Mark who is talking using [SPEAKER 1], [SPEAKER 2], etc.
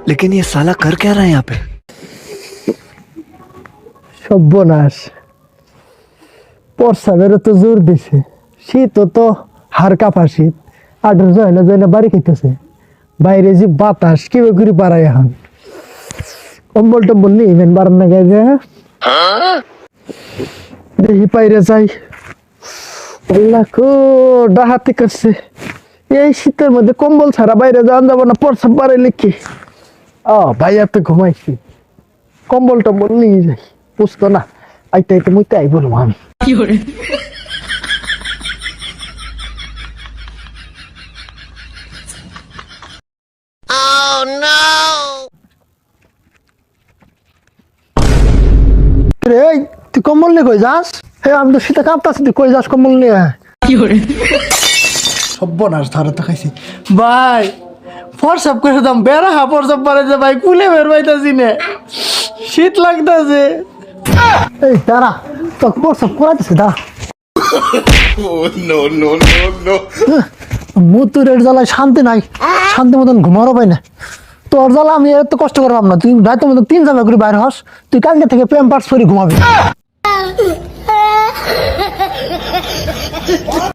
[SPEAKER 1] लेकिन ये साला कर क्या रहा है यहाँ पे?
[SPEAKER 2] সর্বনাশ প্রস্রাবেরও তো জোর দিছে শীত তো হাড় কাঁপা শীত আডর যায় না বাড়ি খাইতেছে বাইরে যে বাতাস কি করে বাড়ায় এখন কম্বল টম্বল নেই ইভেন বাড়ান না গায়ে দেখি পাইরে যাই আল্লাহ কো ডাহাতি করছে এই শীতের মধ্যে কম্বল ছাড়া বাইরে যাওয়া যাবো না প্রস্রাব বাড়াইলে কি ভাইয়া তো ঘুমাইছি কম্বল টম্বল নিয়ে যাই বুঝতো না আইতে আইতে মুইতে আই বলবো আমি রে এই তুই কম্বল নিয়ে কই যাস আমি তো শীতে কাঁপতাছি তুই কই যাস কম্বল নিয়ে সর্বনাশ ধরে তো খাইছি ভাই ফরসাপ করে দাম বেড়া ফরসাপ পারে যে ভাই কুলে বের পাইতাছি না শীত লাগতেছে এই দাঁড়া তো ফরসাপ করাইতেছে দাঁড়া মুতুরের জ্বালায় শান্তি নাই শান্তি মতন ঘুমারও পাই না তোর জ্বালা আমি এত কষ্ট করলাম না তুই রাতের মতন 3 জায়গা করে বাইরে হস তুই কালকে থেকে প্রেম পার্স করে ঘুমাবি